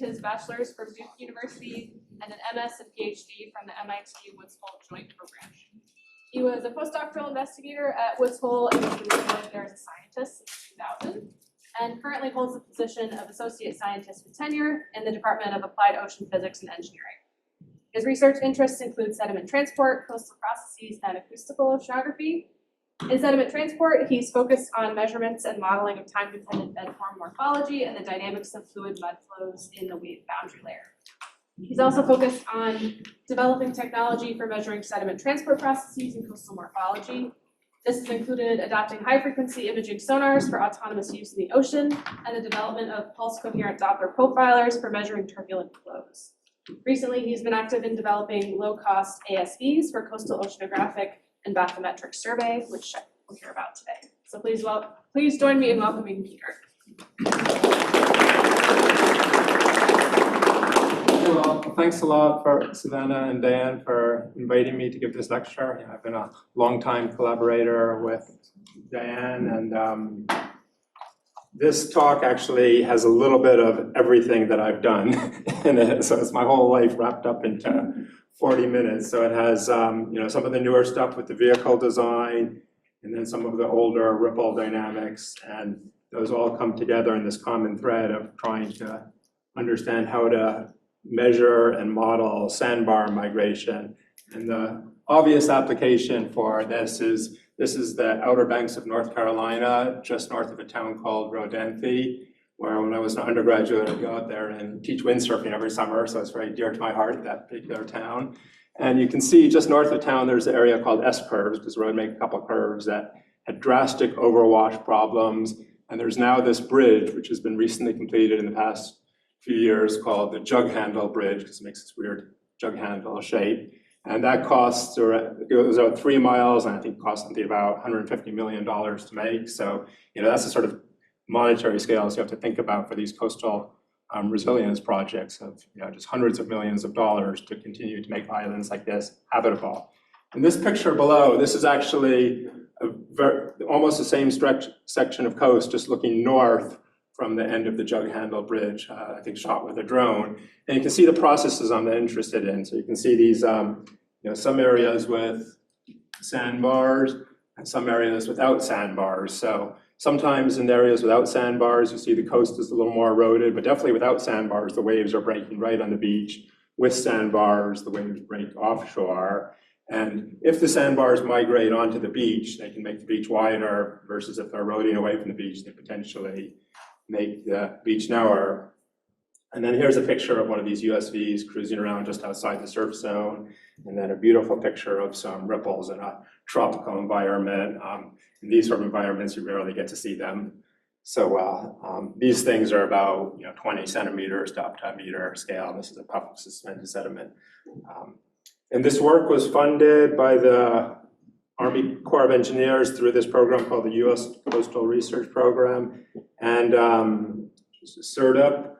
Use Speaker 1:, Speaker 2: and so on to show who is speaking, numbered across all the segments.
Speaker 1: his bachelor's from Duke University and an MS and PhD from the MIT Woods Hole Joint Program. He was a postdoctoral investigator at Woods Hole and has been employed there as a scientist since 2000, and currently holds the position of Associate Scientist with Tenure in the Department of Applied Ocean Physics and Engineering. His research interests include sediment transport, coastal processes, and acoustical oceanography. In sediment transport, he's focused on measurements and modeling of time-dependent bed form morphology and the dynamics of fluid mud flows in the wave boundary layer. He's also focused on developing technology for measuring sediment transport processes and coastal morphology. This has included adopting high-frequency imaging sonars for autonomous use in the ocean and the development of pulse-coherent Doppler profilers for measuring turbulent flows. Recently, he's been active in developing low-cost ASVs for coastal oceanographic and bathymetric survey, which we'll hear about today. So please join me in welcoming Peter.
Speaker 2: Well, thanks a lot for Savannah and Diane for inviting me to give this lecture. I've been a long-time collaborator with Diane, and this talk actually has a little bit of everything that I've done in it. So it's my whole life wrapped up into 40 minutes. So it has some of the newer stuff with the vehicle design, and then some of the older ripple dynamics, and those all come together in this common thread of trying to understand how to measure and model sandbar migration. And the obvious application for this is the Outer Banks of North Carolina, just north of a town called Rodanthe, where when I was an undergraduate, I'd go out there and teach windsurfing every summer, so it's very dear to my heart, that particular town. And you can see just north of town, there's an area called S-curves, because the road made a couple of curves that had drastic overwash problems. And there's now this bridge, which has been recently completed in the past few years, called the Jug Handle Bridge, because it makes this weird jug handle shape. And that costs, it was about 3 miles, and I think it cost something about $150 million to make. So, that's the sort of monetary scales you have to think about for these coastal resilience projects of, just hundreds of millions of dollars to continue to make islands like this habitable. And this picture below, this is actually almost the same section of coast, just looking north from the end of the Jug Handle Bridge, I think shot with a drone. And you can see the processes I'm interested in. So you can see these, some areas with sandbars and some areas without sandbars. So sometimes in areas without sandbars, you see the coast is a little more eroded, but definitely without sandbars, the waves are breaking right on the beach. With sandbars, the waves break offshore. And if the sandbars migrate onto the beach, they can make the beach wider, versus if they're eroding away from the beach, they potentially make the beach narrower. And then here's a picture of one of these USVs cruising around just outside the surf zone. And then a beautiful picture of some ripples in a tropical environment. In these sort of environments, you rarely get to see them so well. These things are about 20 centimeters to up to a meter scale. This is a puff of suspended sediment. And this work was funded by the Army Corps of Engineers through this program called the U.S. Coastal Research Program, and CERDP.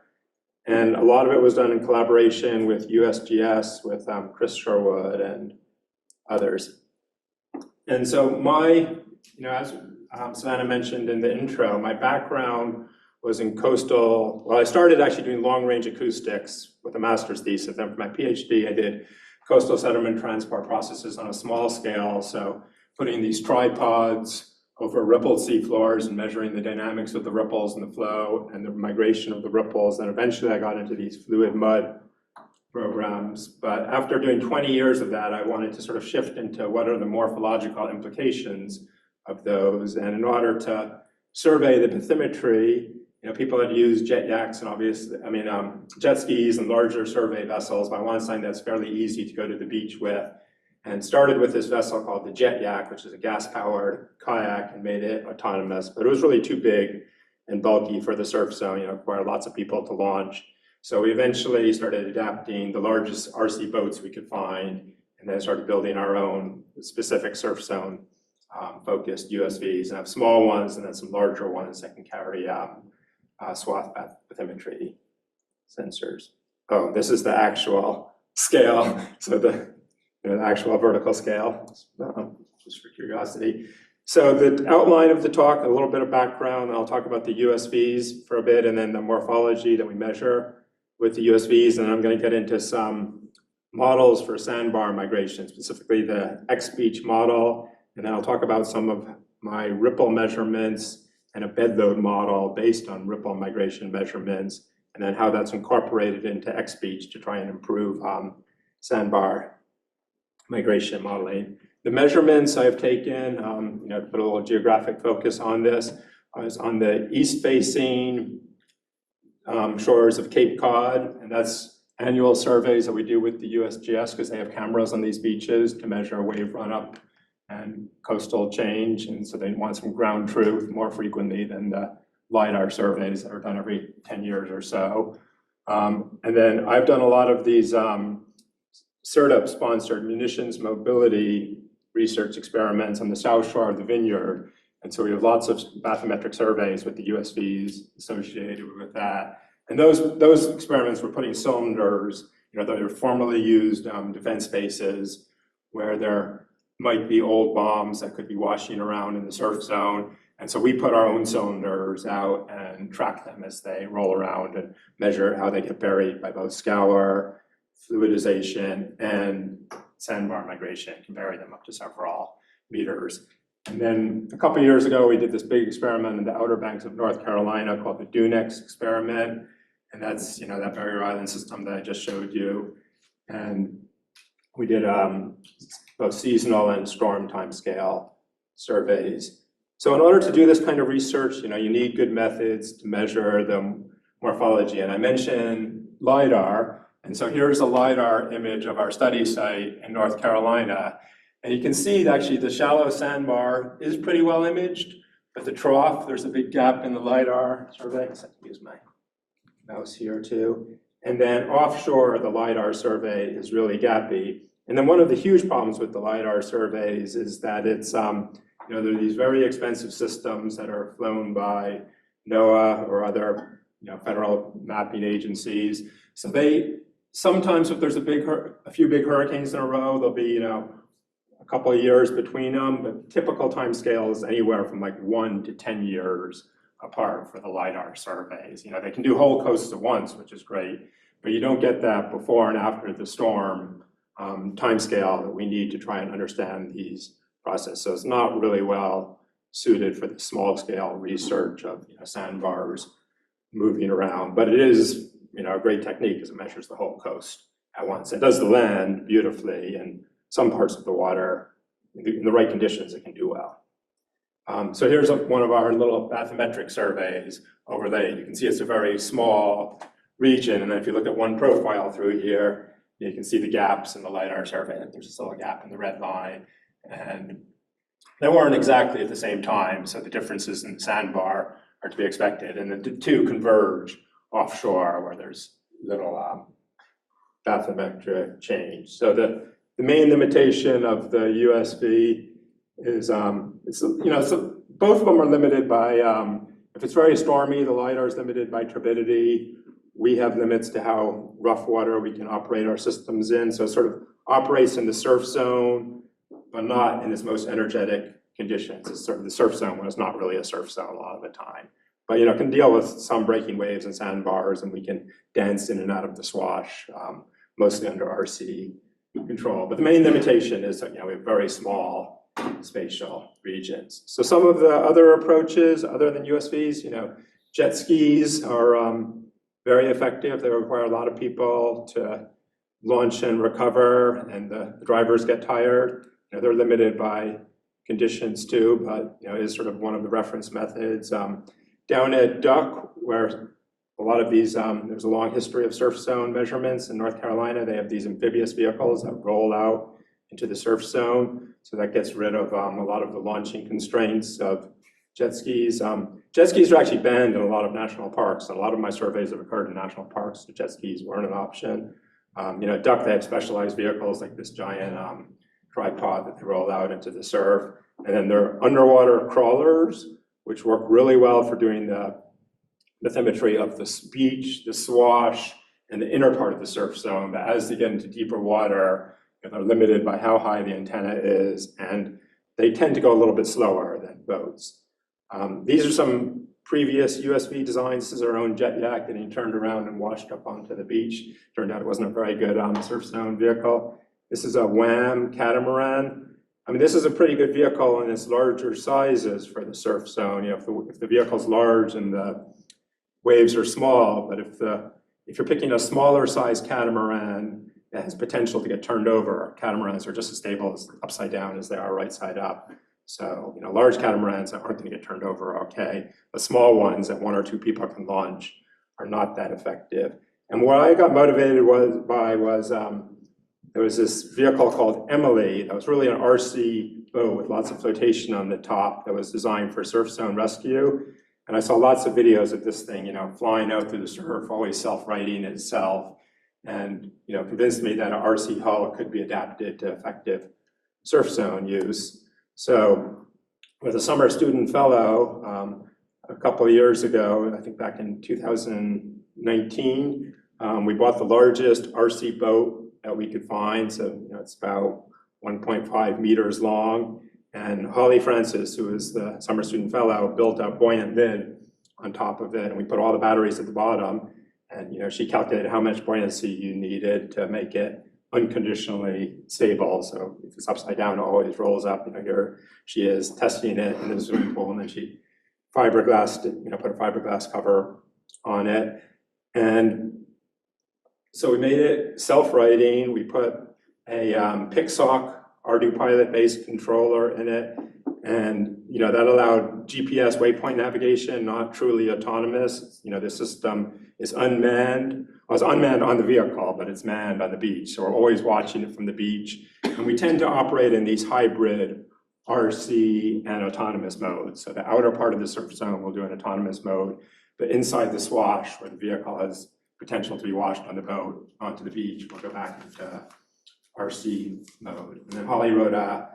Speaker 2: And a lot of it was done in collaboration with USGS, with Chris Sherwood and others. And so as Savannah mentioned in the intro, my background was in coastal, I started actually doing long-range acoustics with a master's thesis. Then for my PhD, I did coastal sediment transport processes on a small scale. So putting these tripods over rippled seafloors and measuring the dynamics of the ripples and the flow and the migration of the ripples. And eventually I got into these fluid mud programs. But after doing 20 years of that, I wanted to sort of shift into what are the morphological implications of those. And in order to survey the bathymetry, people had used jet yaks and jet skis and larger survey vessels, but I wanted something that's fairly easy to go to the beach with. And started with this vessel called the jet yak, which is a gas-powered kayak, and made it autonomous. But it was really too big and bulky for the surf zone, required lots of people to launch. So we eventually started adapting the largest RC boats we could find, and then started building our own specific surf zone focused USVs, and have small ones and then some larger ones that can carry swath bathymetry sensors. Oh, this is the actual scale. So the actual vertical scale, just for curiosity. So the outline of the talk, a little bit of background, I'll talk about the USVs for a bit, and then the morphology that we measure with the USVs, and I'm going to get into some models for sandbar migration, specifically the X-Beach model, and then I'll talk about some of my ripple measurements and a bedload model based on ripple migration measurements, and then how that's incorporated into X-Beach to try and improve sandbar migration modeling. The measurements I've taken, to put a little geographic focus on this, is on the east-facing shores of Cape Cod, and that's annual surveys that we do with the USGS because they have cameras on these beaches to measure wave run-up and coastal change, and so they want some ground truth more frequently than the LiDAR surveys that are done every 10 years or so. And then I've done a lot of these CERTUP-sponsored munitions mobility research experiments on the south shore of the Vineyard, and so we have lots of bathymetric surveys with the USVs associated with that. And those experiments were putting cylinders, that are formerly used defense bases where there might be old bombs that could be washing around in the surf zone. And so we put our own cylinders out and track them as they roll around and measure how they get buried by both scour, fluidization, and sandbar migration. Can bury them up to several meters. And then a couple of years ago, we did this big experiment in the Outer Banks of North Carolina called the DUNEX experiment. And that's, that barrier island system that I just showed you. And we did both seasonal and storm timescale surveys. So in order to do this kind of research, you need good methods to measure the morphology. And I mentioned LiDAR. And so here's a LiDAR image of our study site in North Carolina. And you can see that actually the shallow sandbar is pretty well imaged, but the trough, there's a big gap in the LiDAR survey. I can use my mouse here too. And then offshore, the LiDAR survey is really gappy. And then one of the huge problems with the LiDAR surveys is that it's, there are these very expensive systems that are flown by NOAA or other, federal mapping agencies. So they, sometimes if there's a few big hurricanes in a row, there'll be, a couple of years between them, but typical time scale is anywhere from like 1 to 10 years apart for the LiDAR surveys. They can do whole coasts at once, which is great, but you don't get that before and after the storm time scale that we need to try and understand these processes. So it's not really well suited for the small scale research of sandbars moving around, but it is a great technique because it measures the whole coast at once. It does the land beautifully, and some parts of the water, in the right conditions, it can do well. So here's one of our little bathymetric surveys over there. You can see it's a very small region, and then if you look at one profile through here, you can see the gaps in the LiDAR survey. There's just a little gap in the red line, and they weren't exactly at the same time, so the differences in the sandbar are to be expected, and the two converge offshore where there's little bathymetric change. So the main limitation of the USV is, both of them are limited by, if it's very stormy, the LiDAR is limited by turbidity. We have limits to how rough water we can operate our systems in. So it sort of operates in the surf zone, but not in its most energetic conditions. It's sort of the surf zone when it's not really a surf zone a lot of the time. But can deal with some breaking waves and sandbars, and we can dance in and out of the swash, mostly under RC control. But the main limitation is that we have very small spatial regions. So some of the other approaches other than USVs, jet skis are very effective. They require a lot of people to launch and recover, and the drivers get tired. They're limited by conditions too, but it is sort of one of the reference methods. Down at Duck, where a lot of these, there's a long history of surf zone measurements in North Carolina. They have these amphibious vehicles that roll out into the surf zone. So that gets rid of a lot of the launching constraints of jet skis. Jet skis are actually banned in a lot of national parks. And a lot of my surveys have occurred in national parks, so jet skis weren't an option. At Duck, they have specialized vehicles like this giant tripod that they roll out into the surf. And then there are underwater crawlers, which work really well for doing the bathymetry of the beach, the swash, and the inner part of the surf zone. But as they get into deeper water, they're limited by how high the antenna is, and they tend to go a little bit slower than boats. These are some previous USV designs. This is our own jet yak getting turned around and washed up onto the beach. Turned out it wasn't a very good surf zone vehicle. This is a WHAM catamaran. I mean, this is a pretty good vehicle in its larger sizes for the surf zone. You know, if the vehicle's large and the waves are small, but if you're picking a smaller size catamaran that has potential to get turned over, catamarans are just as stable upside down as they are right side up. So, you know, large catamarans that aren't going to get turned over are okay. The small ones that one or two people can launch are not that effective. And what I got motivated was there was this vehicle called Emily that was really an RC boat with lots of flotation on the top that was designed for surf zone rescue. And I saw lots of videos of this thing, you know, flying out through the surf, always self-righting itself, and, you know, convinced me that an RC hull could be adapted to effective surf zone use. So with a summer student fellow, a couple of years ago, I think back in 2019, we bought the largest RC boat that we could find. So, you know, it's about 1.5 meters long. And Holly Francis, who is the summer student fellow, built a buoyant lid on top of it. And we put all the batteries at the bottom. And, you know, she calculated how much buoyancy you needed to make it unconditionally stable. So if it's upside down, it always rolls up. You know, here she is testing it in the swimming pool, and then she fiberglassed it, you know, put a fiberglass cover on it. And so we made it self-righting. We put a Pixoc Ardu Pilot-based controller in it, and, you know, that allowed GPS waypoint navigation, not truly autonomous. You know, the system is unmanned. Well, it's unmanned on the vehicle, but it's manned on the beach. So we're always watching it from the beach. And we tend to operate in these hybrid RC and autonomous modes. So the outer part of the surf zone will do an autonomous mode, but inside the swash, where the vehicle has potential to be washed on the boat onto the beach, we'll go back into RC mode. And then Holly wrote a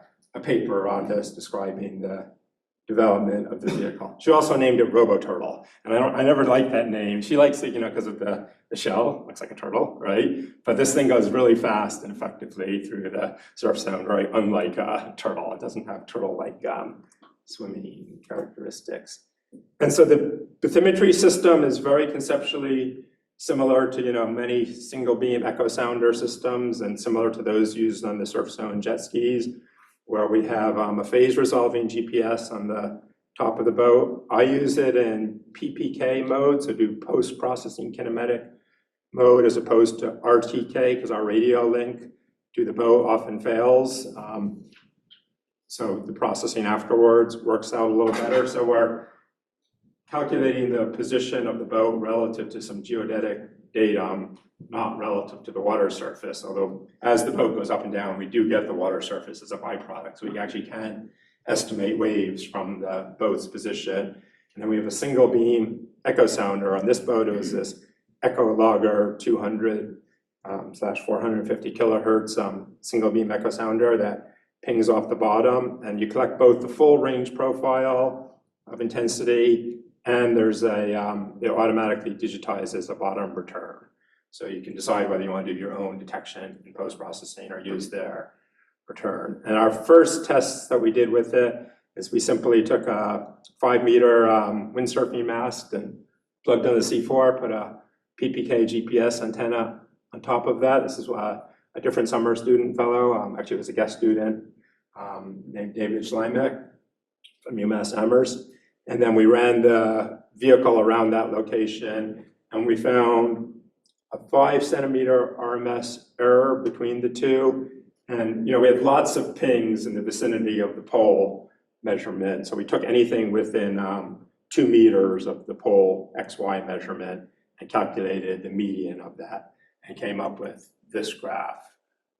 Speaker 2: paper on this describing the development of the vehicle. She also named it RoboTurtle, and I never liked that name. She likes it, you know, because of the shell, looks like a turtle, right? But this thing goes really fast and effectively through the surf zone, very unlike a turtle. It doesn't have turtle-like swimming characteristics. And so the bathymetry system is very conceptually similar to, you know, many single beam echo sounder systems, and similar to those used on the surf zone jet skis, where we have a phase resolving GPS on the top of the boat. I use it in PPK mode, so do post-processing kinematic mode, as opposed to RTK, because our radio link to the boat often fails. So the processing afterwards works out a little better. So we're calculating the position of the boat relative to some geodetic data, not relative to the water surface, although as the boat goes up and down, we do get the water surface as a byproduct. So we actually can estimate waves from the boat's position. And then we have a single beam echo sounder. On this boat, it was this Echo Logger 200 / 450 kilohertz single beam echo sounder that pings off the bottom. And you collect both the full range profile of intensity, and there's a, it automatically digitizes a bottom return. So you can decide whether you want to do your own detection in post-processing or use their return. And our first tests that we did with it is we simply took a 5-meter windsurfing mast and plugged in the C4, put a PPK GPS antenna on top of that. This is a different summer student fellow, actually it was a guest student named David Schleimek from UMass Amherst. And then we ran the vehicle around that location, and we found a 5-centimeter RMS error between the two. And, you know, we had lots of pings in the vicinity of the pole measurement. So we took anything within 2 meters of the pole XY measurement and calculated the median of that and came up with this graph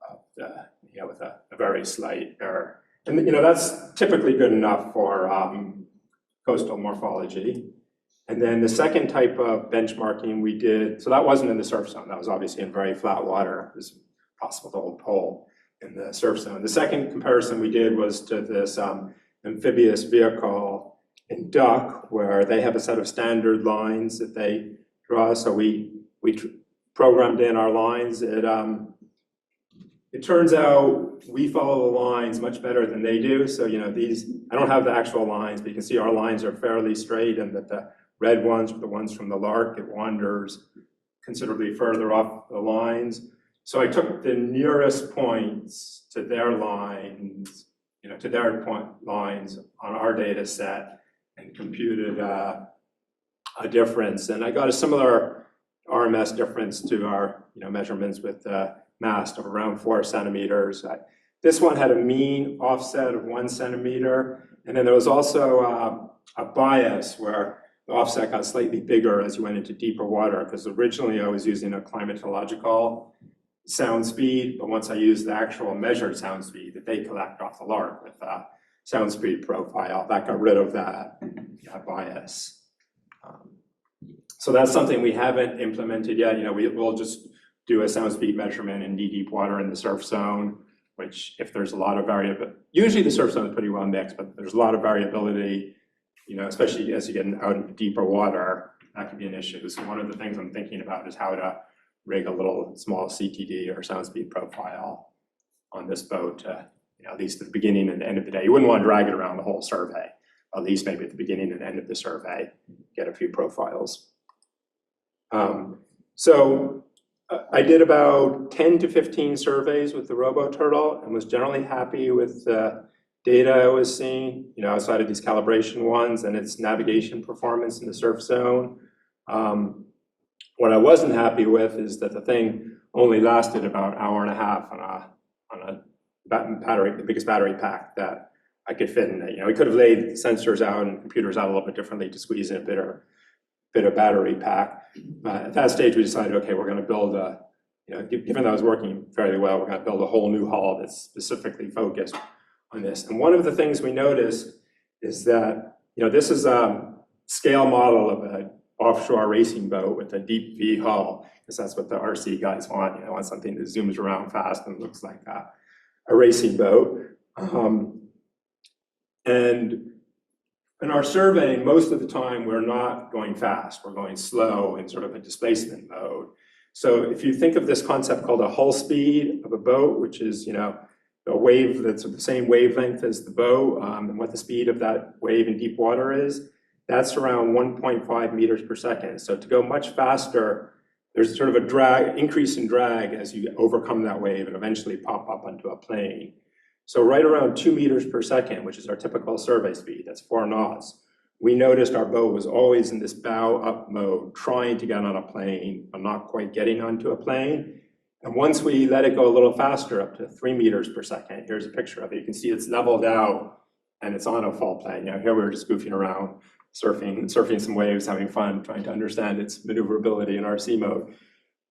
Speaker 2: of the, you know, with a very slight error. And, you know, that's typically good enough for coastal morphology. And then the second type of benchmarking we did, so that wasn't in the surf zone, that was obviously in very flat water. It was possible to hold pole in the surf zone. The second comparison we did was to this amphibious vehicle in Duck, where they have a set of standard lines that they draw. So we programmed in our lines. It it turns out we follow the lines much better than they do. So, these, I don't have the actual lines, but you can see our lines are fairly straight, and that the red ones are the ones from the lark. It wanders considerably further off the lines. So I took the nearest points to their lines, to their lines on our data set and computed a difference. And I got a similar RMS difference to our measurements with the mast of around 4 centimeters. This one had a mean offset of 1 centimeter. And then there was also a bias where the offset got slightly bigger as you went into deeper water, because originally I was using a climatological sound speed, but once I used the actual measured sound speed that they collect off the lark with a sound speed profile, that got rid of that bias. So that's something we haven't implemented yet. We'll just do a sound speed measurement in deep water in the surf zone, which if there's a lot of variability, usually the surf zone is pretty well mixed, but there's a lot of variability, especially as you get out into deeper water, that can be an issue. So one of the things I'm thinking about is how to rig a little small CTD or sound speed profile on this boat, at least at the beginning and the end of the day. You wouldn't want to drag it around the whole survey, at least maybe at the beginning and end of the survey, get a few profiles. So I did about 10 to 15 surveys with the RoboTurtle and was generally happy with the data I was seeing, outside of these calibration ones and its navigation performance in the surf zone. What I wasn't happy with is that the thing only lasted about an hour and a half on a battery, the biggest battery pack that I could fit in it. We could have laid sensors out and computers out a little bit differently to squeeze in a bit of battery pack. At that stage, we decided, okay, we're going to build a, given that was working fairly well, we're going to build a whole new hull that's specifically focused on this. And one of the things we noticed is that, this is a scale model of an offshore racing boat with a deep V hull, because that's what the RC guys want. Want something that zooms around fast and looks like a racing boat. And in our surveying, most of the time, we're not going fast. We're going slow in sort of a displacement mode. So if you think of this concept called a hull speed of a boat, which is, a wave that's the same wavelength as the boat, and what the speed of that wave in deep water is, that's around 1.5 meters per second. So to go much faster, there's sort of a increase in drag as you overcome that wave and eventually pop up onto a plane. So right around 2 meters per second, which is our typical survey speed, that's 4 knots, we noticed our boat was always in this bow up mode, trying to get on a plane, but not quite getting onto a plane. And once we let it go a little faster, up to 3 meters per second, here's a picture of it. You can see it's leveled out and it's on a full plane. Here we're just goofing around, surfing some waves, having fun, trying to understand its maneuverability in RC mode.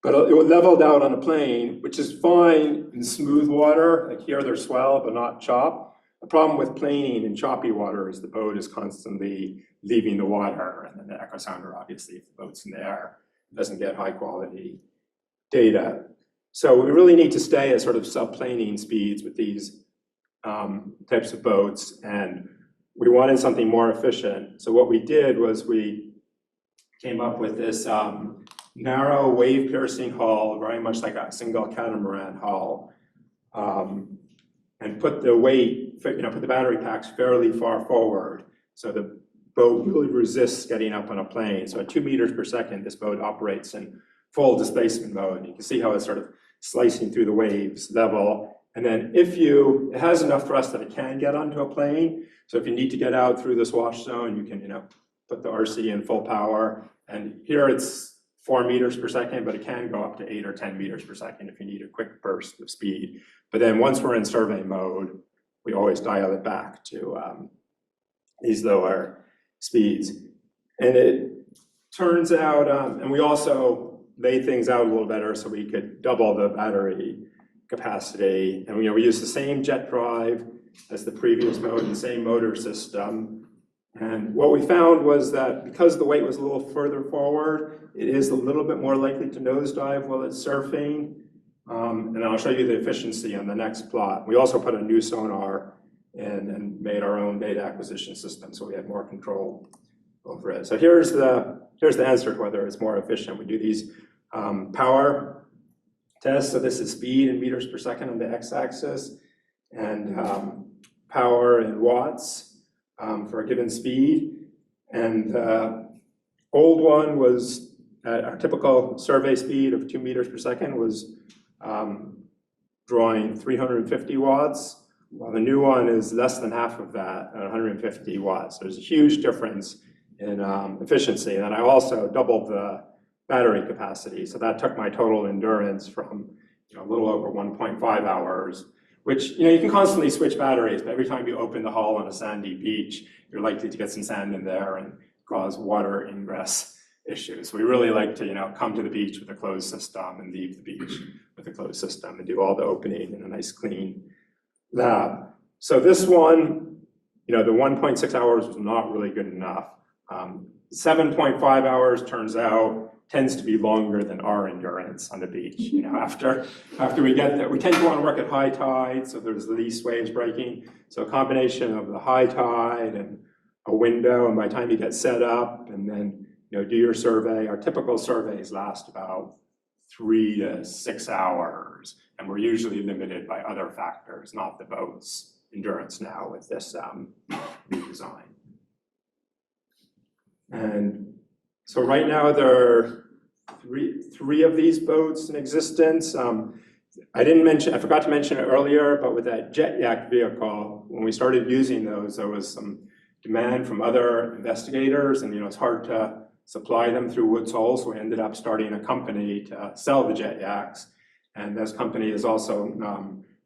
Speaker 2: But it leveled out on a plane, which is fine in smooth water. Like here, there's swell, but not chop. The problem with planing in choppy water is the boat is constantly leaving the water, and then the echo sounder, obviously, if the boat's in the air, doesn't get high quality data. So we really need to stay at sort of subplaning speeds with these types of boats, and we wanted something more efficient. So what we did was we came up with this narrow wave piercing hull, very much like a single catamaran hull, and put the weight, put the battery packs fairly far forward, so the boat really resists getting up on a plane. So at 2 meters per second, this boat operates in full displacement mode. You can see how it's sort of slicing through the waves level. And then it has enough thrust that it can get onto a plane. So if you need to get out through this wash zone, you can, put the RC in full power. And here it's 4 meters per second, but it can go up to 8 or 10 meters per second if you need a quick burst of speed. But then once we're in survey mode, we always dial it back to these lower speeds. And it turns out, and we also laid things out a little better so we could double the battery capacity. And we use the same jet drive as the previous mode, the same motor system. And what we found was that because the weight was a little further forward, it is a little bit more likely to nosedive while it's surfing. And I'll show you the efficiency on the next plot. We also put a new sonar in and made our own data acquisition system, so we had more control over it. So here's the answer to whether it's more efficient. We do these power test. So this is speed in meters per second on the x-axis, and power in watts for a given speed. And the old one was our typical survey speed of 2 meters per second was drawing 350 watts, while the new one is less than half of that at 150 watts. There's a huge difference in efficiency. And then I also doubled the battery capacity. So that took my total endurance from a little over 1.5 hours, which you can constantly switch batteries, but every time you open the hull on a sandy beach, you're likely to get some sand in there and cause water ingress issues. We really like to come to the beach with a closed system and leave the beach with a closed system and do all the opening in a nice clean lab. So this one, the 1.6 hours was not really good enough. 7.5 hours turns out tends to be longer than our endurance on the beach. After we get there, we tend to want to work at high tide, so there's the least waves breaking. So a combination of the high tide and a window, and by the time you get set up and then do your survey, our typical surveys last about 3 to 6 hours, and we're usually limited by other factors, not the boat's endurance now with this new design. And so right now there are three of these boats in existence. I forgot to mention it earlier, but with that jet yak vehicle, when we started using those, there was some demand from other investigators, and it's hard to supply them through Woods Hole, so we ended up starting a company to sell the jet yaks. And this company is also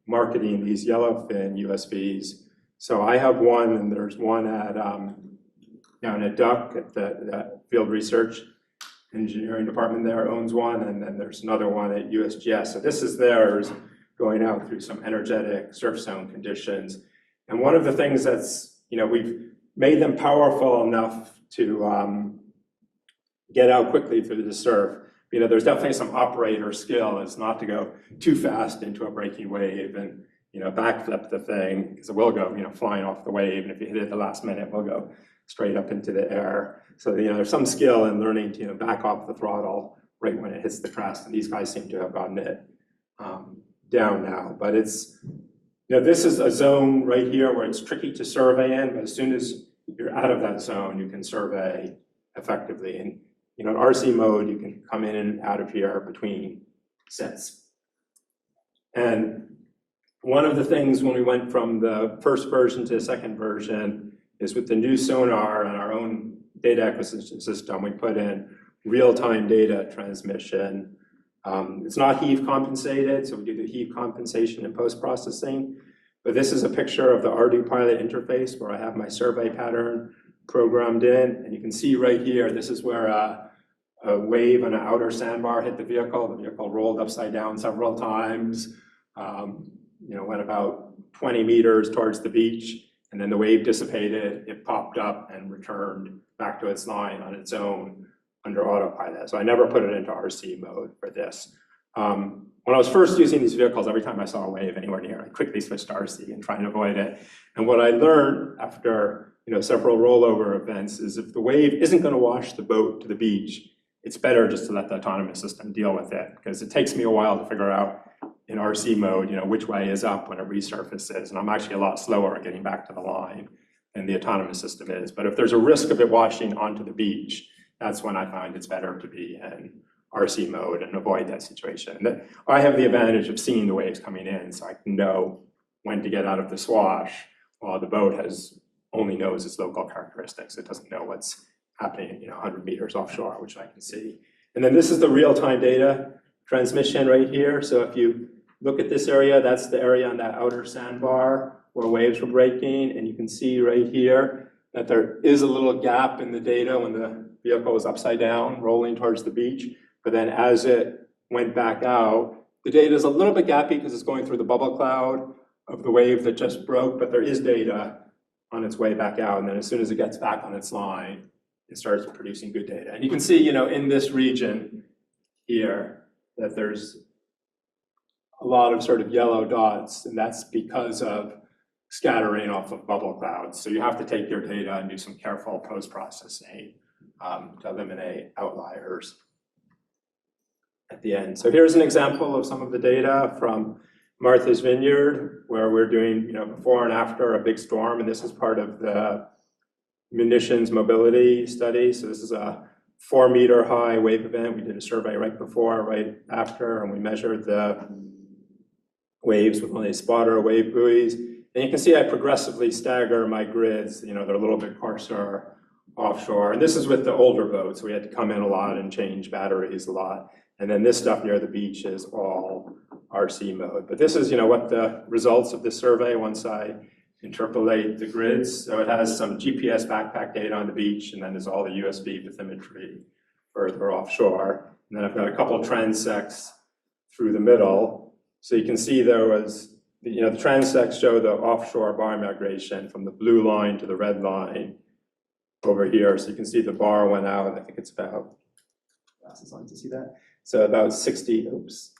Speaker 2: marketing these yellowfin USVs. So I have one, and there's one at down at Duck at the Field Research Engineering Department there owns one, and then there's another one at USGS. So this is theirs going out through some energetic surf zone conditions. And one of the things that's, we've made them powerful enough to get out quickly through the surf. There's definitely some operator skill. It's not to go too fast into a breaking wave and backflip the thing, because it will go flying off the wave, and if you hit it at the last minute, it will go straight up into the air. So there's some skill in learning to back off the throttle right when it hits the crest, and these guys seem to have gotten it down now. But it's this is a zone right here where it's tricky to survey in, but as soon as you're out of that zone, you can survey effectively. And in RC mode, you can come in and out of here between sets. And one of the things when we went from the first version to the second version is with the new sonar and our own data acquisition system, we put in real-time data transmission. It's not heave compensated, so we do the heave compensation in post-processing. But this is a picture of the Ardu pilot interface where I have my survey pattern programmed in. And you can see right here, this is where a wave on an outer sandbar hit the vehicle. The vehicle rolled upside down several times, went about 20 meters towards the beach, and then the wave dissipated, it popped up and returned back to its line on its own under autopilot. So I never put it into RC mode for this. When I was first using these vehicles, every time I saw a wave anywhere near, I quickly switched to RC and try and avoid it. And what I learned after several rollover events is if the wave isn't going to wash the boat to the beach, it's better just to let the autonomous system deal with it, because it takes me a while to figure out in RC mode, which way is up when it resurfaces, and I'm actually a lot slower at getting back to the line than the autonomous system is. But if there's a risk of it washing onto the beach, that's when I find it's better to be in RC mode and avoid that situation. I have the advantage of seeing the waves coming in, so I can know when to get out of the swash, while the boat only knows its local characteristics. It doesn't know what's happening 100 meters offshore, which I can see. And then this is the real-time data transmission right here. So if you look at this area, that's the area on that outer sandbar where waves were breaking, and you can see right here that there is a little gap in the data when the vehicle was upside down, rolling towards the beach. But then as it went back out, the data is a little bit gappy because it's going through the bubble cloud of the wave that just broke, but there is data on its way back out. And then as soon as it gets back on its line, it starts producing good data. And you can see, in this region here, that there's a lot of sort of yellow dots, and that's because of scattering off of bubble clouds. So you have to take your data and do some careful post-processing to eliminate outliers. at the end. So here's an example of some of the data from Martha's Vineyard, where we're doing, before and after a big storm, and this is part of the munitions mobility study. So this is a 4-meter high wave event. We did a survey right before, right after, and we measured the waves with only a spotter wave buoys. And you can see I progressively stagger my grids. They're a little bit coarser offshore. And this is with the older boats. We had to come in a lot and change batteries a lot. And then this stuff near the beach is all RC mode. But this is, what the results of this survey once I interpolate the grids. So it has some GPS backpack data on the beach, and then there's all the USB bathymetry further offshore. And then I've got a couple of transects through the middle. So you can see there was, the transects show the offshore bar migration from the blue line to the red line over here. So you can see the bar went out. I think it's about, glasses on to see that. So about 60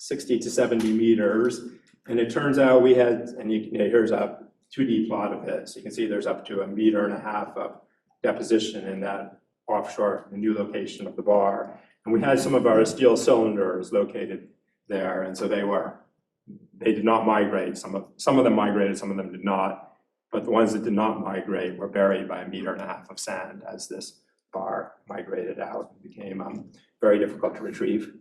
Speaker 2: to 70 meters. And it turns out we had, and here's a 2D plot of it. So you can see there's up to 1.5 meters of deposition in that offshore, the new location of the bar. And we had some of our steel cylinders located there. And so they did not migrate. Some of them migrated, some of them did not. But the ones that did not migrate were buried by 1.5 meters of sand as this bar migrated out. It became very difficult to retrieve.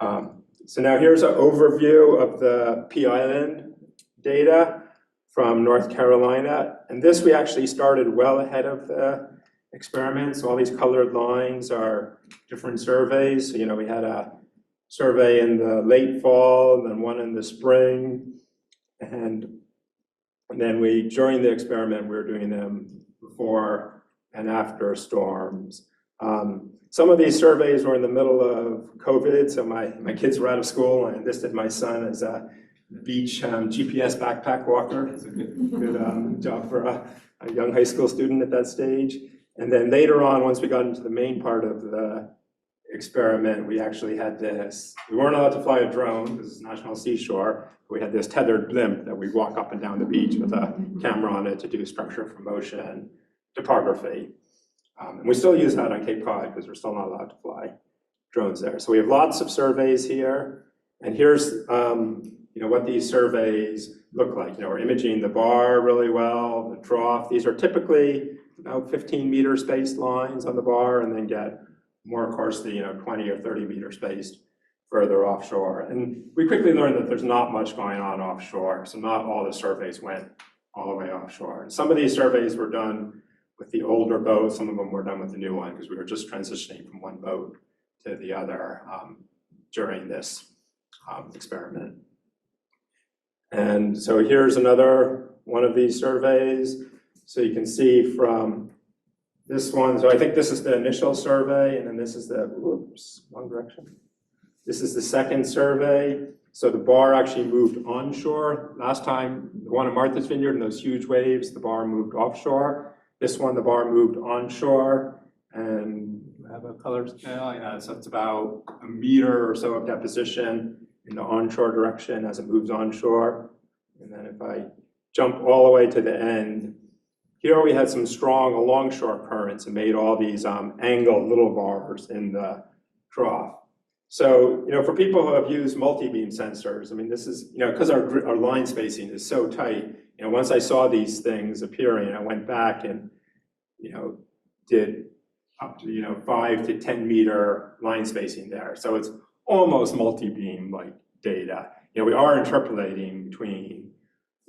Speaker 2: So now here's an overview of the Pea Island data from North Carolina. And this we actually started well ahead of the experiment. So all these colored lines are different surveys. So, we had a survey in the late fall, and then one in the spring. And then during the experiment, we were doing them before and after storms. Some of these surveys were in the middle of COVID, so my kids were out of school. I enlisted my son as a beach GPS backpack walker. It's a good job for a young high school student at that stage. And then later on, once we got into the main part of the experiment, we actually had this. We weren't allowed to fly a drone because it's National Seashore. We had this tethered blimp that we'd walk up and down the beach with a camera on it to do structure for motion topography. And we still use that on Cape Cod because we're still not allowed to fly drones there. So we have lots of surveys here. And here's what these surveys look like. We're imaging the bar really well, the trough. These are typically about 15-meter spaced lines on the bar, and then get more, of course, the 20 or 30-meter spaced further offshore. And we quickly learned that there's not much going on offshore. So not all the surveys went all the way offshore. And some of these surveys were done with the older boat. Some of them were done with the new one because we were just transitioning from one boat to the other during this experiment. And so here's another one of these surveys. So you can see from this one, so I think this is the initial survey, and then this is the, whoops, wrong direction. This is the second survey. So the bar actually moved onshore. Last time, the one in Martha's Vineyard and those huge waves, the bar moved offshore. This one, the bar moved onshore, and we have a color scale. Yeah, so it's about 1 meter or so of deposition in the onshore direction as it moves onshore. And then if I jump all the way to the end, here we had some strong alongshore currents and made all these angled little bars in the trough. So, for people who have used multi-beam sensors, I mean, this is, because our line spacing is so tight, once I saw these things appearing, I went back and, did up to, 5 to 10 meter line spacing there. So it's almost multi-beam like data. We are interpolating between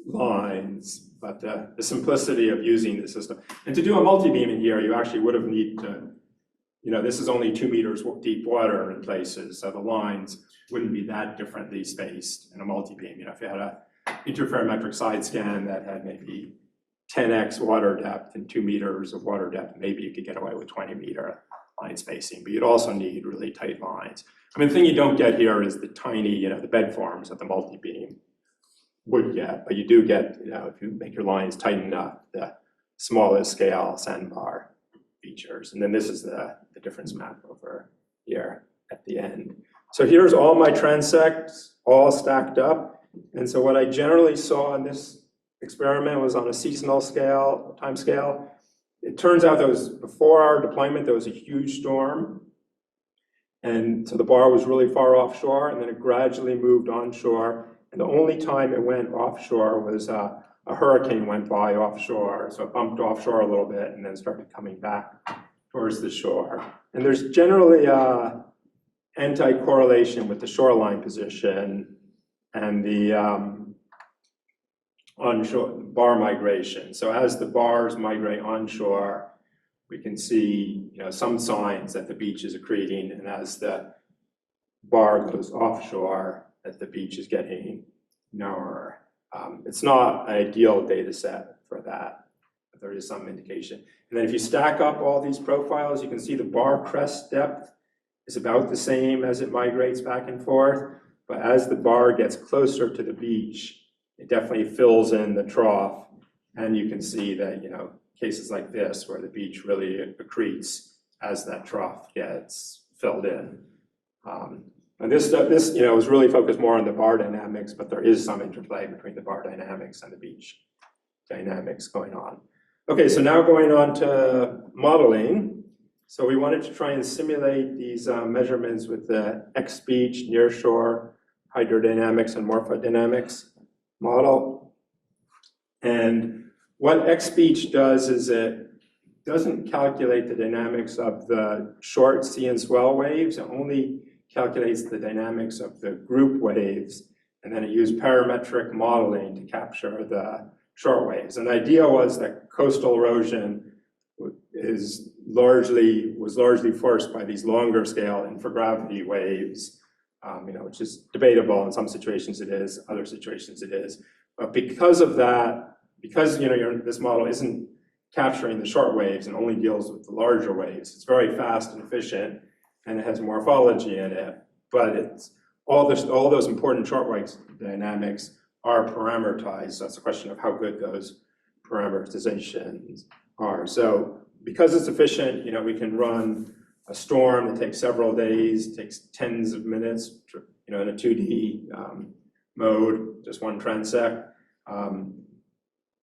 Speaker 2: lines, but the simplicity of using the system. And to do a multi-beam in here, you actually would have need to, this is only 2 meters deep water in places, so the lines wouldn't be that differently spaced in a multi-beam. If you had a interferometric side scan that had maybe 10x water depth and 2 meters of water depth, maybe you could get away with 20-meter line spacing, but you'd also need really tight lines. I mean, the thing you don't get here is the tiny, the bed forms that the multi-beam would get, but you do get, if you make your lines tight enough, the smallest scale sandbar features. And then this is the difference map over here at the end. So here's all my transects all stacked up. And so what I generally saw in this experiment was on a seasonal scale, time scale. It turns out that was before our deployment, there was a huge storm. And so the bar was really far offshore, and then it gradually moved onshore. And the only time it went offshore was a hurricane went by offshore. So it bumped offshore a little bit and then started coming back towards the shore. And there's generally a anti-correlation with the shoreline position and the onshore bar migration. So as the bars migrate onshore, we can see some signs that the beach is accreting, and as the bar goes offshore, that the beach is getting narrower. It's not an ideal data set for that, but there is some indication. And then if you stack up all these profiles, you can see the bar crest depth is about the same as it migrates back and forth, but as the bar gets closer to the beach, it definitely fills in the trough, and you can see that, cases like this where the beach really accretes as that trough gets filled in. And this is really focused more on the bar dynamics, but there is some interplay between the bar dynamics and the beach dynamics going on. Okay, so now going on to modeling. So we wanted to try and simulate these measurements with the X-beach, nearshore, hydrodynamics, and morphodynamics model. And what X-beach does is it doesn't calculate the dynamics of the short sea and swell waves. It only calculates the dynamics of the group waves, and then it used parametric modeling to capture the short waves. And the idea was that coastal erosion was largely forced by these longer scale infragravity waves, which is debatable. In some situations it is, other situations it is. But because of that, because this model isn't capturing the short waves and only deals with the larger waves, it's very fast and efficient, and it has morphology in it. But it's all those important short wave dynamics are parameterized. So that's a question of how good those parameterizations are. So because it's efficient, we can run a storm that takes several days, takes tens of minutes, in a 2D mode, just one transect,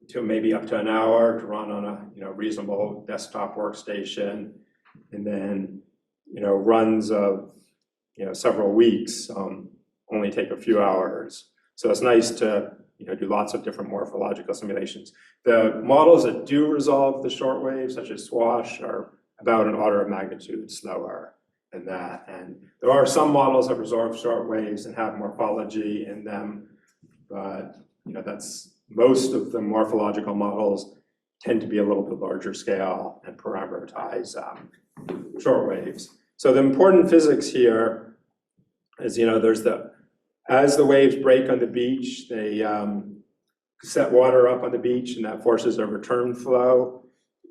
Speaker 2: to maybe up to an hour to run on a reasonable desktop workstation, and then runs of several weeks only take a few hours. So it's nice to do lots of different morphological simulations. The models that do resolve the short waves, such as SWASH, are about an order of magnitude slower than that. And there are some models that resolve short waves and have morphology in them, but that's most of the morphological models tend to be a little bit larger scale and parameterize short waves. So the important physics here is, as the waves break on the beach, they set water up on the beach, and that forces a return flow.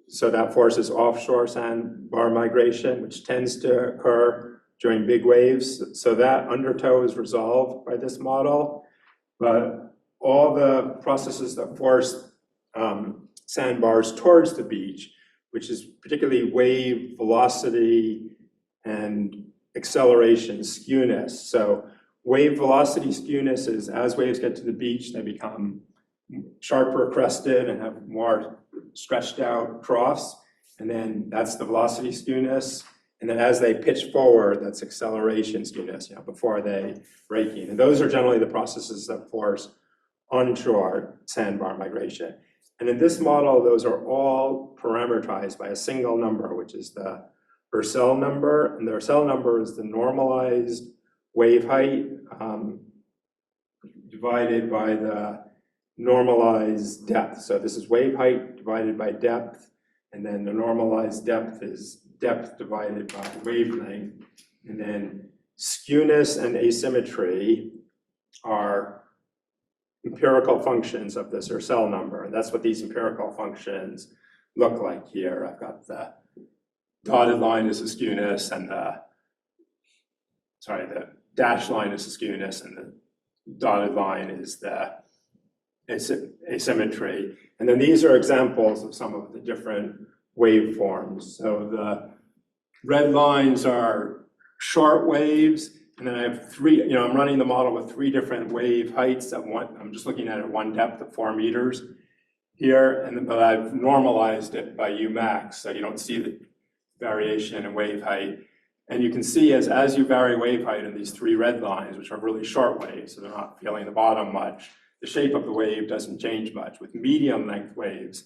Speaker 2: So that forces offshore sandbar migration, which tends to occur during big waves. So that undertow is resolved by this model, but all the processes that force sandbars towards the beach, which is particularly wave velocity and acceleration skewness. So wave velocity skewness is as waves get to the beach, they become sharper crested and have more stretched out troughs. And then that's the velocity skewness. And then as they pitch forward, that's acceleration skewness, before they break in. And those are generally the processes that force onshore sandbar migration. And in this model, those are all parameterized by a single number, which is the Ursel number. And the Ursel number is the normalized wave height divided by the normalized depth. So this is wave height divided by depth, and then the normalized depth is depth divided by wavelength. And then skewness and asymmetry are empirical functions of this Ursel number. And that's what these empirical functions look like here. I've got the dotted line is the skewness, and the dashed line is the skewness, and the dotted line is the asymmetry. And then these are examples of some of the different waveforms. So the red lines are short waves, and then I have three, I'm running the model with three different wave heights at one. I'm just looking at it one depth of 4 meters here, but I've normalized it by Umax, so you don't see the variation in wave height. And you can see as you vary wave height in these three red lines, which are really short waves, so they're not feeling the bottom much, the shape of the wave doesn't change much. With medium length waves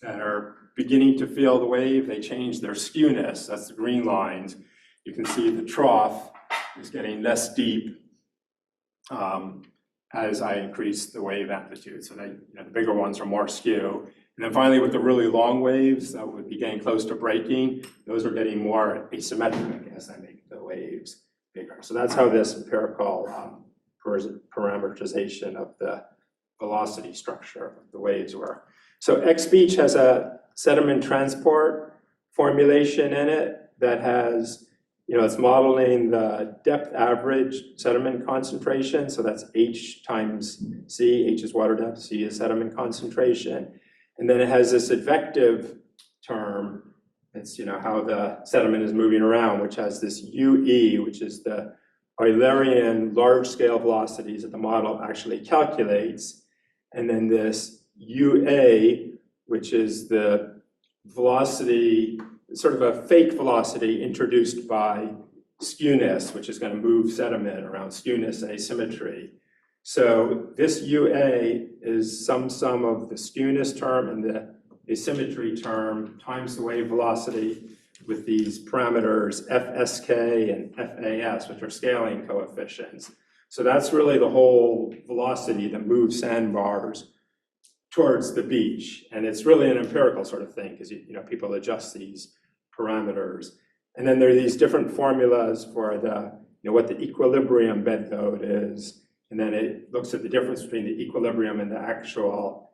Speaker 2: that are beginning to feel the wave, they change their skewness, that's the green lines. You can see the trough is getting less deep as I increase the wave amplitude. So the bigger ones are more skew. And then finally, with the really long waves that would be getting close to breaking, those are getting more asymmetric as I make the waves bigger. So that's how this empirical parameterization of the velocity structure of the waves work. So XBeach has a sediment transport formulation in it that has, it's modeling the depth average sediment concentration. So that's H times C. H is water depth, C is sediment concentration. And then it has this advective term. It's, how the sediment is moving around, which has this UE, which is the Eulerian large-scale velocities that the model actually calculates. And then this UA, which is the velocity, sort of a fake velocity introduced by skewness, which is going to move sediment around skewness and asymmetry. So this UA is some sum of the skewness term and the asymmetry term times the wave velocity with these parameters FSK and FAS, which are scaling coefficients. So that's really the whole velocity that moves sandbars towards the beach. And it's really an empirical sort of thing because people adjust these parameters. And then there are these different formulas for the what the equilibrium bed load is. And then it looks at the difference between the equilibrium and the actual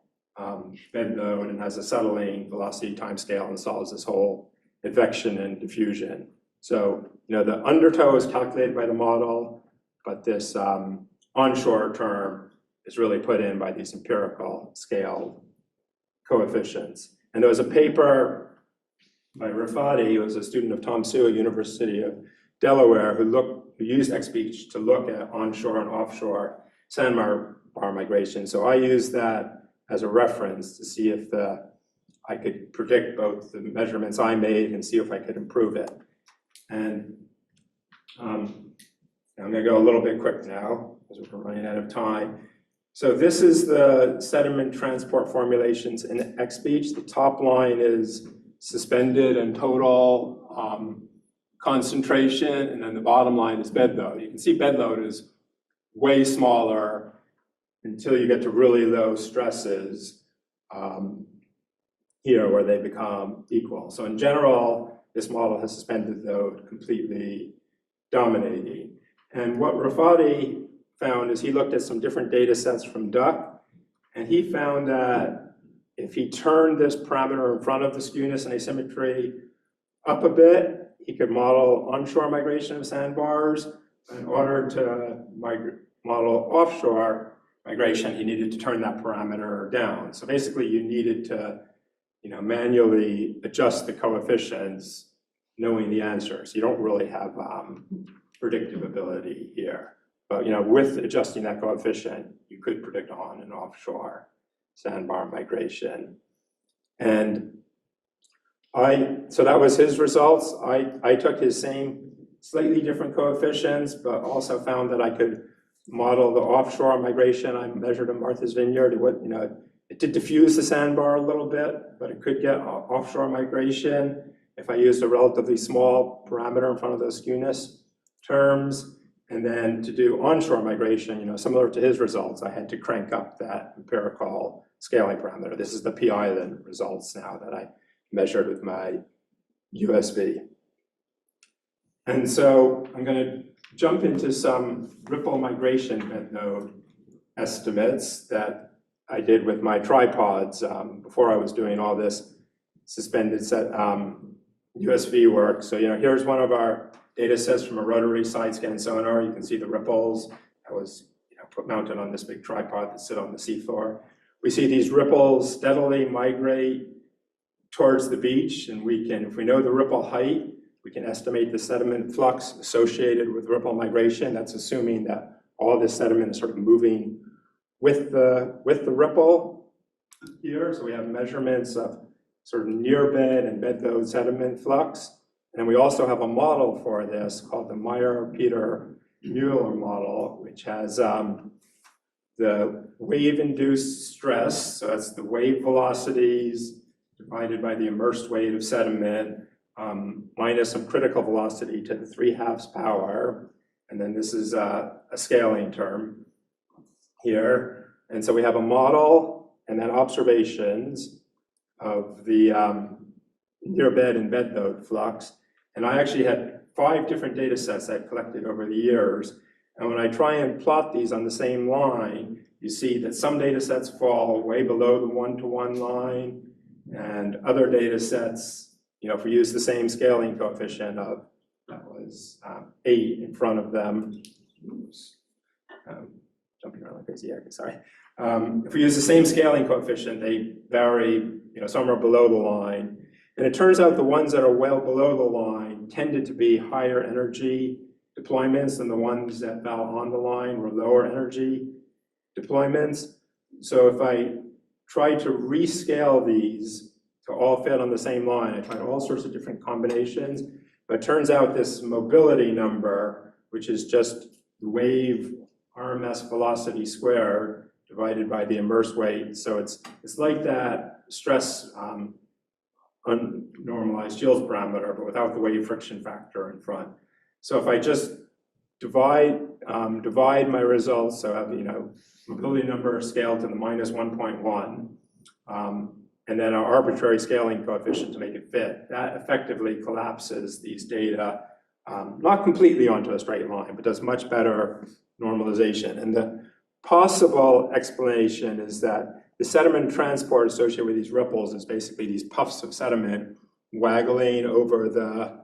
Speaker 2: bed load and has a settling velocity timescale and solves this whole advection and diffusion. So, the undertow is calculated by the model, but this onshore term is really put in by these empirical scale coefficients. And there was a paper by Rafati, who was a student of Tom Sue at University of Delaware, who used XBeach to look at onshore and offshore sandbar migration. So I used that as a reference to see if I could predict both the measurements I made and see if I could improve it. And I'm going to go a little bit quick now because we're running out of time. So this is the sediment transport formulations in XBeach. The top line is suspended and total concentration, and then the bottom line is bed load. You can see bed load is way smaller until you get to really low stresses here where they become equal. So in general, this model has suspended load completely dominating. And what Rafati found is he looked at some different data sets from duck, and he found that if he turned this parameter in front of the skewness and asymmetry up a bit, he could model onshore migration of sandbars. In order to model offshore migration, he needed to turn that parameter down. So basically, you needed to, manually adjust the coefficients, knowing the answer. So you don't really have predictive ability here. But with adjusting that coefficient, you could predict on and offshore sandbar migration. And so that was his results. I took his same slightly different coefficients, but also found that I could model the offshore migration I measured in Martha's Vineyard. It did diffuse the sandbar a little bit, but it could get offshore migration if I used a relatively small parameter in front of those skewness terms. And then to do onshore migration, similar to his results, I had to crank up that empirical scaling parameter. This is the Pea Island results now that I measured with my USB. And so I'm going to jump into some ripple migration bed node estimates that I did with my tripods before I was doing all this suspended set USV work. So here's one of our data sets from a rotary side scan sonar. You can see the ripples that was mounted on this big tripod that sit on the seafloor. We see these ripples steadily migrate towards the beach, and we can, if we know the ripple height, we can estimate the sediment flux associated with ripple migration. That's assuming that all this sediment is sort of moving with the ripple here. So we have measurements of sort of near bed and bed load sediment flux. And we also have a model for this called the Meyer-Peter-Mueller model, which has the wave-induced stress, so that's the wave velocities divided by the immersed weight of sediment, minus some critical velocity to the 3/2 power. And then this is a scaling term here. And so we have a model and then observations of the near bed and bed load flux. And I actually had 5 different data sets I've collected over the years. And when I try and plot these on the same line, you see that some data sets fall way below the 1-to-1 line, and other data sets, if we use the same scaling coefficient of, that was 8 in front of them. Oops. Jumping around like crazy, sorry. If we use the same scaling coefficient, they vary, somewhere below the line. And it turns out the ones that are well below the line tended to be higher energy deployments, and the ones that fell on the line were lower energy deployments. So if I try to rescale these to all fit on the same line, I tried all sorts of different combinations, but it turns out this mobility number, which is just the wave RMS velocity squared divided by the immersed weight. So it's like that stress unnormalized yields parameter, but without the wave friction factor in front. So if I just divide my results, so I have mobility number scaled to the -1.1, and then our arbitrary scaling coefficient to make it fit, that effectively collapses these data, not completely onto a straight line, but does much better normalization. And the possible explanation is that the sediment transport associated with these ripples is basically these puffs of sediment waggling over the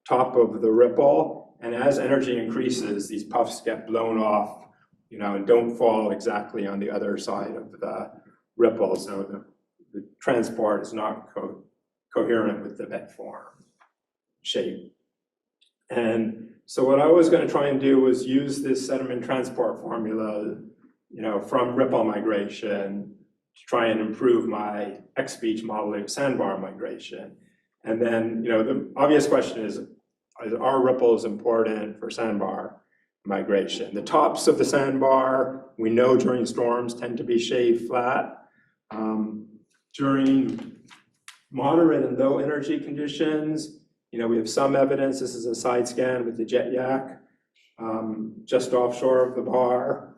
Speaker 2: top of the ripple. And as energy increases, these puffs get blown off, and don't fall exactly on the other side of the ripple. So the transport is not coherent with the bed form shape. And so what I was going to try and do was use this sediment transport formula, from ripple migration to try and improve my X-beach modeling of sandbar migration. And then, the obvious question is, are ripples important for sandbar migration? The tops of the sandbar, we know during storms tend to be shaved flat. During moderate and low energy conditions, we have some evidence. This is a side scan with the jet yak just offshore of the bar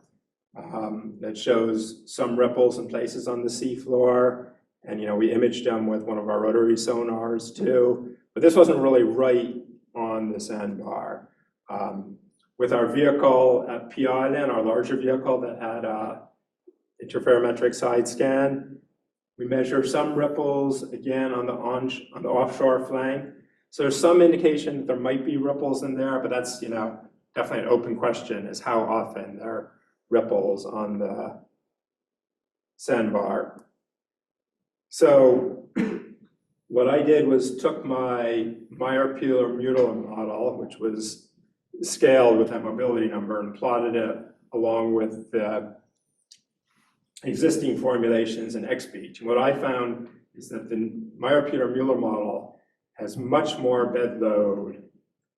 Speaker 2: that shows some ripples in places on the seafloor. And, we imaged them with one of our rotary sonars too. But this wasn't really right on the sandbar. With our vehicle at Pea Island, our larger vehicle that had a interferometric side scan, we measure some ripples again on the offshore flank. So there's some indication that there might be ripples in there, but that's definitely an open question, is how often there are ripples on the sandbar. So what I did was took my Meyer-Peter-Mueller model, which was scaled with that mobility number, and plotted it along with the existing formulations in X-beach. And what I found is that the Meyer-Peter-Mueller model has much more bed load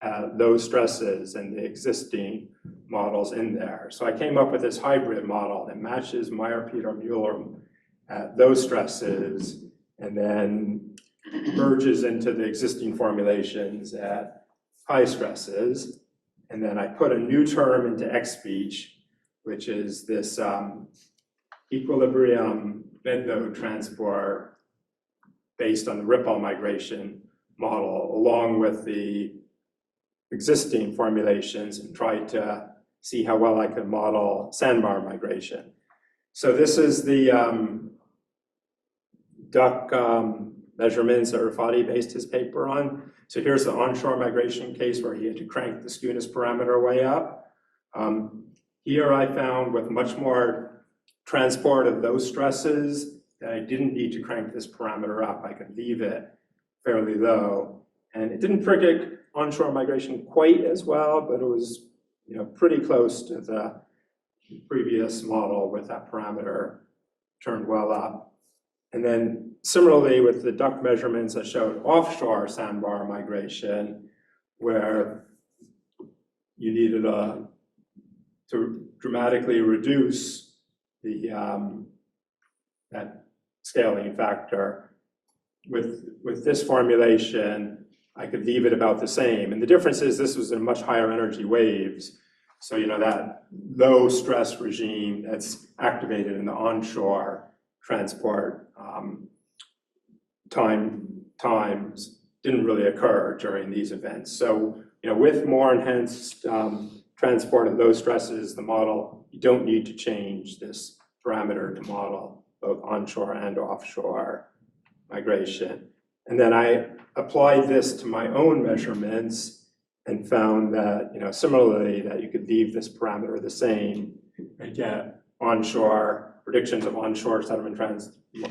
Speaker 2: at those stresses than the existing models in there. So I came up with this hybrid model that matches Meyer-Peter-Mueller at those stresses and then merges into the existing formulations at high stresses. And then I put a new term into X-beach, which is this equilibrium bed load transport based on the ripple migration model, along with the existing formulations, and tried to see how well I could model sandbar migration. So this is the duck measurements that Rafati based his paper on. So here's the onshore migration case where he had to crank the skewness parameter way up. Here I found with much more transport of those stresses that I didn't need to crank this parameter up. I could leave it fairly low. And it didn't predict onshore migration quite as well, but it was pretty close to the previous model with that parameter turned well up. And then similarly with the duck measurements that showed offshore sandbar migration, where you needed to dramatically reduce the that scaling factor. With this formulation, I could leave it about the same. And the difference is this was in much higher energy waves. So, you know, that low stress regime that's activated in the onshore transport times didn't really occur during these events. So, you know, with more enhanced transport at low stresses, the model, you don't need to change this parameter to model both onshore and offshore migration. And then I applied this to my own measurements and found that, you know, similarly, that you could leave this parameter the same and get onshore predictions of onshore sediment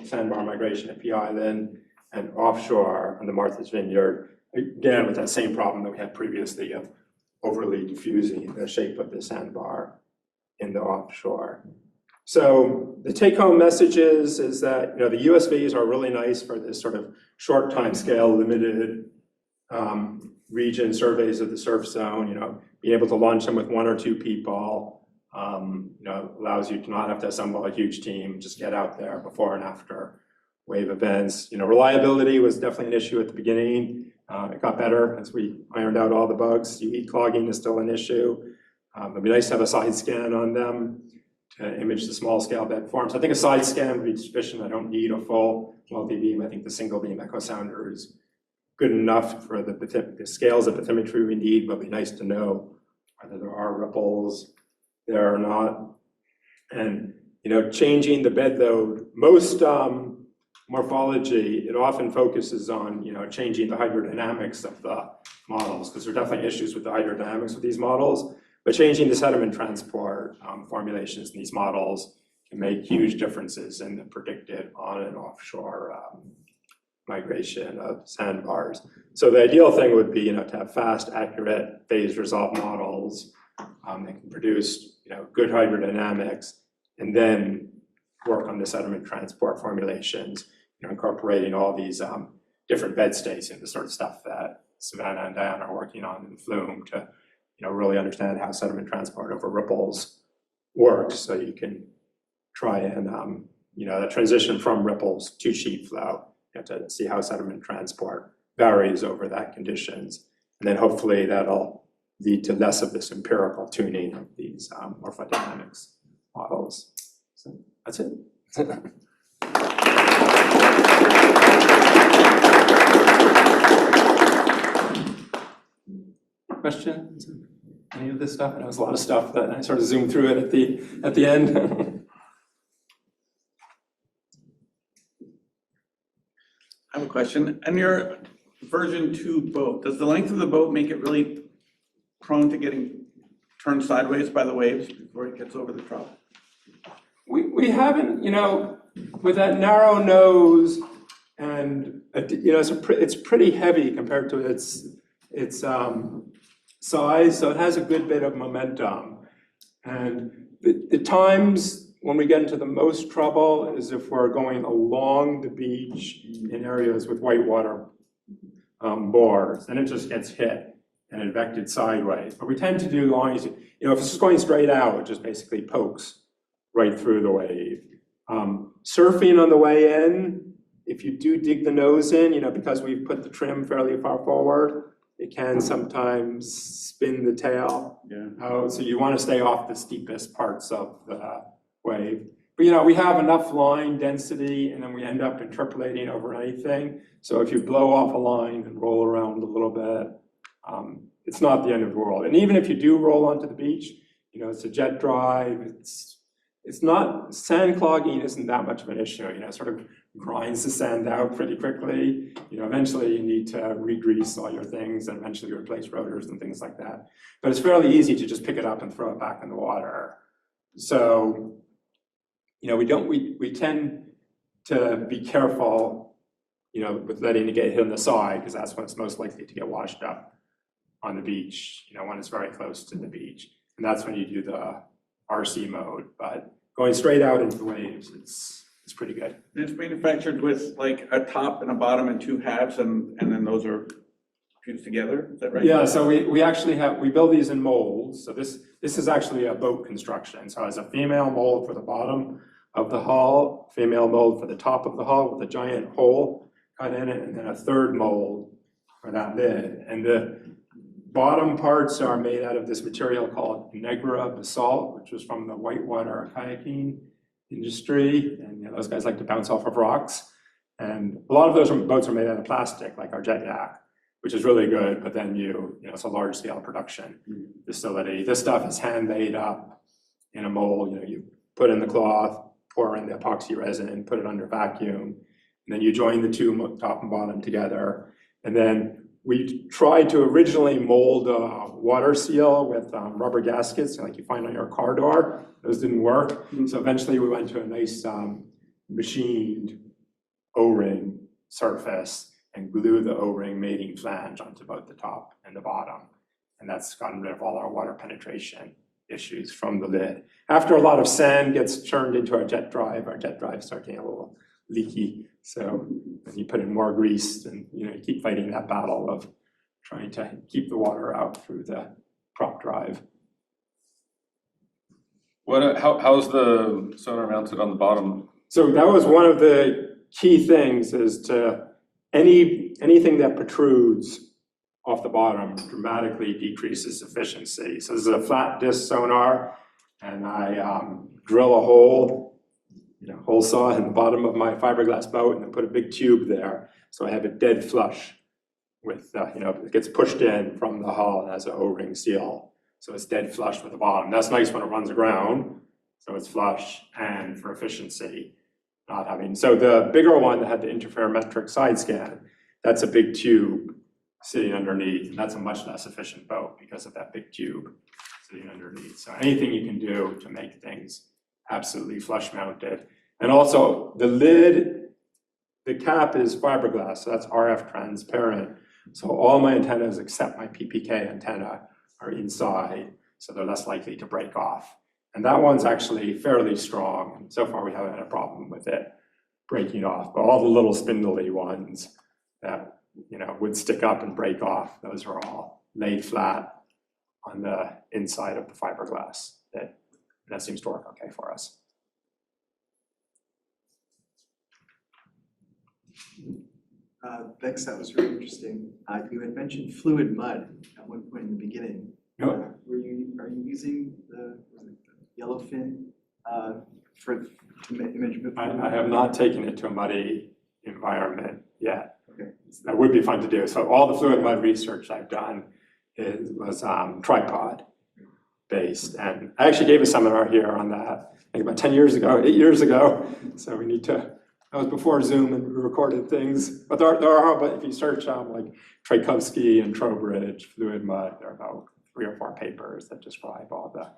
Speaker 2: sandbar migration at Pea Island and offshore on the Martha's Vineyard, again with that same problem that we had previously of overly diffusing the shape of the sandbar in the offshore. So the take-home message is that, you know, the USVs are really nice for this sort of short time scale, limited region surveys of the surf zone. You know, being able to launch them with 1 or 2 people, you know, allows you to not have to assemble a huge team, just get out there before and after wave events. You know, reliability was definitely an issue at the beginning. It got better as we ironed out all the bugs. UV clogging is still an issue. It'd be nice to have a side scan on them to image the small scale bed forms. I think a side scan would be sufficient. I don't need a full multi-beam. I think the single beam echo sounder is good enough for the scales of bathymetry we need, but it'd be nice to know whether there are ripples there or not. And, you know, changing the bed load, most morphology, it often focuses on, you know, changing the hydrodynamics of the models, because there are definitely issues with the hydrodynamics of these models. But changing the sediment transport formulations in these models can make huge differences in the predicted on and offshore migration of sandbars. So the ideal thing would be, you know, to have fast, accurate, phase resolved models that can produce, you know, good hydrodynamics, and then work on the sediment transport formulations, you know, incorporating all these different bed states and the sort of stuff that Savannah and Diane are working on in Flume to, you know, really understand how sediment transport over ripples works, so you can try and, you know, the transition from ripples to sheet flow, you have to see how sediment transport varies over that conditions. And then hopefully that'll lead to less of this empirical tuning of these morphodynamics models. So that's it. Questions? Any of this stuff? I know there's a lot of stuff that I sort of zoomed through it at the end.
Speaker 3: I have a question. And your version 2 boat, does the length of the boat make it really prone to getting turned sideways by the waves before it gets over the trough?
Speaker 2: We haven't, you know, with that narrow nose, and you know, it's pretty heavy compared to its size, so it has a good bit of momentum. And the times when we get into the most trouble is if we're going along the beach in areas with whitewater bores, and it just gets hit and advected sideways. But we tend to do long, you know, if it's just going straight out, it just basically pokes right through the wave. Surfing on the way in, if you do dig the nose in, you know, because we've put the trim fairly far forward, it can sometimes spin the tail out. So you want to stay off the steepest parts of the wave. But, you know, we have enough line density, and then we end up interpolating over anything. So if you blow off a line and roll around a little bit, it's not the end of the world. And even if you do roll onto the beach, you know, it's a jet drive. It's not, sand clogging isn't that much of an issue. You know, it sort of grinds the sand out pretty quickly. You know, eventually you need to re-grease all your things and eventually replace rotors and things like that. But it's fairly easy to just pick it up and throw it back in the water. So, you know, we tend to be careful, you know, with letting it get hit on the side, because that's when it's most likely to get washed up on the beach, you know, when it's very close to the beach. And that's when you do the RC mode. But going straight out into the waves, it's pretty good.
Speaker 3: And it's manufactured with like a top and a bottom and 2 halves, and then those are fused together, is that right?
Speaker 2: Yeah, so we actually we build these in molds. So this is actually a boat construction. So as a female mold for the bottom of the hull, female mold for the top of the hull with a giant hole cut in it, and then a third mold for that lid. And the bottom parts are made out of this material called Negra basalt, which was from the whitewater kayaking industry. And those guys like to bounce off of rocks. And a lot of those boats are made out of plastic, like our jet yak, which is really good, but then it's a large scale production facility. This stuff is hand laid up in a mold. You put in the cloth, pour in the epoxy resin, put it under vacuum, and then you join the two top and bottom together. And then we tried to originally mold a water seal with rubber gaskets, like you find on your car door. Those didn't work. So eventually we went to a nice machined O-ring surface and glue the O-ring mating flange onto both the top and the bottom. And that's gotten rid of all our water penetration issues from the lid. After a lot of sand gets churned into our jet drive starts getting a little leaky. So when you put in more grease, and you keep fighting that battle of trying to keep the water out through the prop drive.
Speaker 4: How's the sonar mounted on the bottom?
Speaker 2: So that was one of the key things, is to anything that protrudes off the bottom dramatically decreases efficiency. So this is a flat disc sonar, and I drill a hole saw in the bottom of my fiberglass boat, and then put a big tube there. So I have it dead flush with, it gets pushed in from the hull and has an O-ring seal. So it's dead flush with the bottom. That's nice when it runs aground, so it's flush, and for efficiency, not having. So the bigger one that had the interferometric side scan, that's a big tube sitting underneath, and that's a much less efficient boat because of that big tube sitting underneath. So anything you can do to make things absolutely flush mounted. And also the lid, the cap is fiberglass, so that's RF transparent. So all my antennas except my PPK antenna are inside, so they're less likely to break off. And that one's actually fairly strong. So far we haven't had a problem with it breaking off, but all the little spindly ones that would stick up and break off, those are all laid flat on the inside of the fiberglass. That seems to work okay for us.
Speaker 5: Bex, that was really interesting. You had mentioned fluid mud at one point in the beginning.
Speaker 2: Yep.
Speaker 5: Are you using the yellowfin to image?
Speaker 2: I have not taken it to a muddy environment yet.
Speaker 5: Okay.
Speaker 2: That would be fun to do. So all the fluid mud research I've done was tripod based. And I actually gave a seminar here on that, I think about 8 years ago. So we need to, that was before Zoom and we recorded things. But there are, but if you search like Traykovski and Trowbridge, fluid mud, there are about 3 or 4 papers that describe all the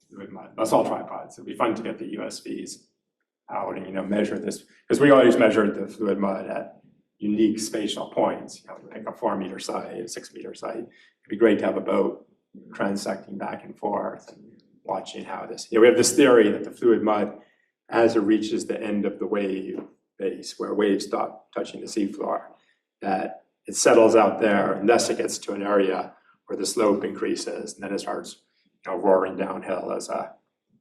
Speaker 2: fluid mud. That's all tripods. It'd be fun to get the USVs out and measure this, because we always measured the fluid mud at unique spatial points. Like a 4-meter site, a 6-meter site. It'd be great to have a boat transecting back and forth and watching how this. We have this theory that the fluid mud, as it reaches the end of the wave base, where waves stop touching the seafloor, that it settles out there unless it gets to an area where the slope increases, and then it starts roaring downhill as a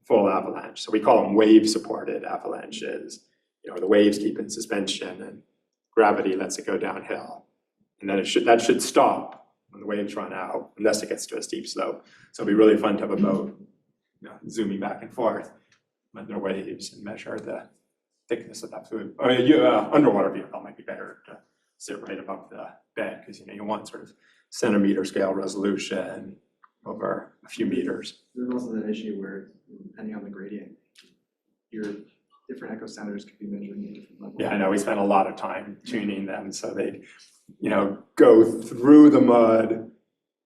Speaker 2: full avalanche. So we call them wave-supported avalanches. The waves keep in suspension and gravity lets it go downhill. And then that should stop when the waves run out, unless it gets to a steep slope. So it'd be really fun to have a boat zooming back and forth when there are waves and measure the thickness of that fluid. Underwater vehicle might be better to sit right above the bed, because you want sort of centimeter scale resolution over a few meters.
Speaker 5: There's also that issue where, depending on the gradient, your different echo centers could be measuring at different levels.
Speaker 2: Yeah, I know. We spent a lot of time tuning them so they, go through the mud.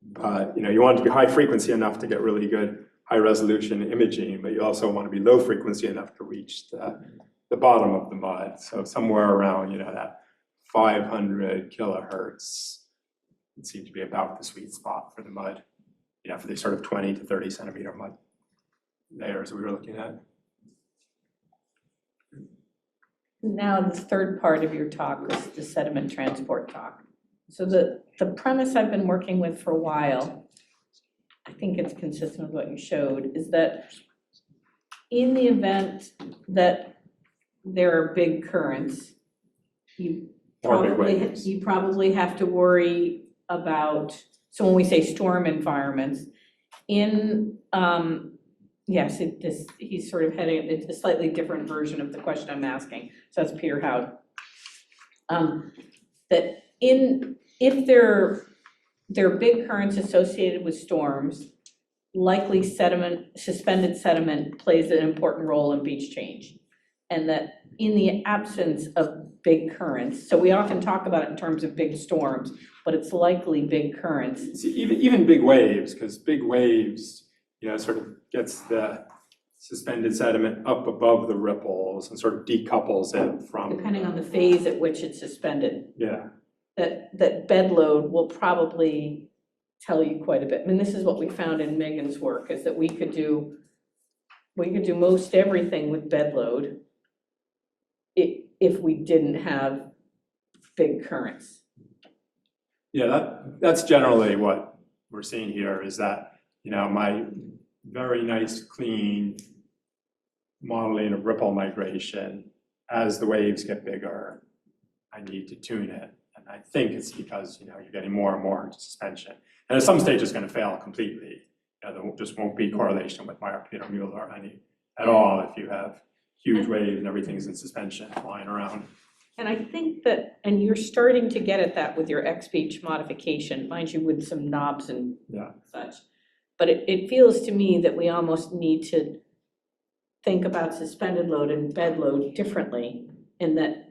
Speaker 2: But you want it to be high frequency enough to get really good high resolution imaging, but you also want to be low frequency enough to reach the bottom of the mud. So somewhere around that 500 kilohertz, it seemed to be about the sweet spot for the mud. For these sort of 20 to 30 centimeter mud layers we were looking at.
Speaker 6: Now, the third part of your talk was the sediment transport talk. So the premise I've been working with for a while, I think it's consistent with what you showed, is that in the event that there are big currents, you
Speaker 2: Or big
Speaker 6: probably,
Speaker 2: waves.
Speaker 6: you probably have to worry about, so when we say storm environments, in, yes, he's sort of heading, it's a slightly different version of the question I'm asking, so that's Peter Howd. That if there are big currents associated with storms, likely suspended sediment plays an important role in beach change. And that in the absence of big currents, so we often talk about it in terms of big storms, but it's likely big currents.
Speaker 2: See, even big waves, because big waves, sort of gets the suspended sediment up above the ripples and sort of decouples it from.
Speaker 6: Depending on the phase at which it's suspended,
Speaker 2: Yeah,
Speaker 6: that bed load will probably tell you quite a bit. I mean, this is what we found in Megan's work, is that we could do most everything with bed load if we didn't have big currents.
Speaker 2: yeah, that's generally what we're seeing here, is that, my very nice, clean modeling of ripple migration, as the waves get bigger, I need to tune it. And I think it's because, you're getting more and more into suspension. And at some stage, it's going to fail completely. There just won't be correlation with Mueller at all if you have huge waves and everything's in suspension flying around.
Speaker 6: And I think that, and you're starting to get at that with your X-Beach modification, mind you, with some knobs and such. But it feels to me that we almost need to think about suspended load and bed load differently, in that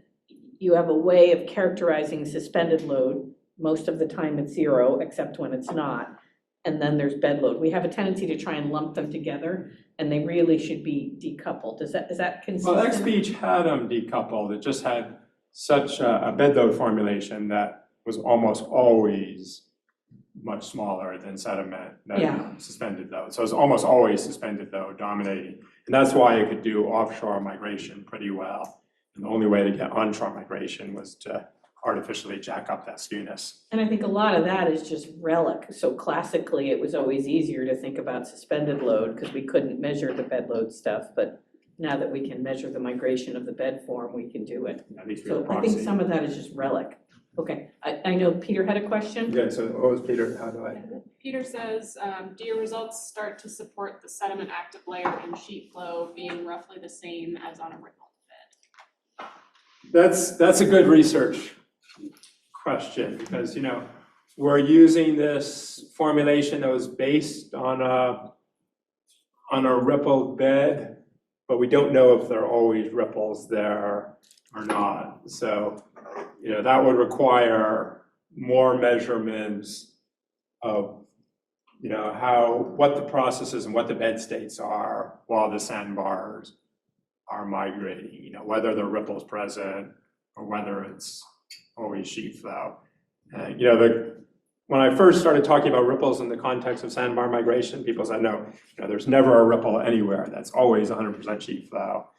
Speaker 6: you have a way of characterizing suspended load. Most of the time it's zero, except when it's not. And then there's bed load. We have a tendency to try and lump them together, and they really should be decoupled. Is that consistent?
Speaker 2: Well, X-Beach had them decoupled. It just had such a bed load formulation that was almost always much smaller than sediment, than suspended load. So it's almost always suspended load dominating. And that's why it could do offshore migration pretty well. And the only way to get onshore migration was to artificially jack up that skewness.
Speaker 6: And I think a lot of that is just relic. So classically, it was always easier to think about suspended load because we couldn't measure the bed load stuff. But now that we can measure the migration of the bed form, we can do it.
Speaker 2: At least
Speaker 6: So I think some of that is just relic. Okay, I know Peter had a question.
Speaker 2: Okay, so what was Peter? How do I?
Speaker 1: Peter says, do your results start to support the sediment active layer in sheet flow being roughly the same as on a ripple bed?
Speaker 2: That's a good research question, because we're using this formulation that was based on a rippled bed, but we don't know if there are always ripples there or not. So that would require more measurements of what the processes and what the bed states are while the sandbars are migrating, whether the ripple's present or whether it's always sheet flow. When I first started talking about ripples in the context of sandbar migration, people said, no, there's never a ripple anywhere. That's always 100% sheet flow.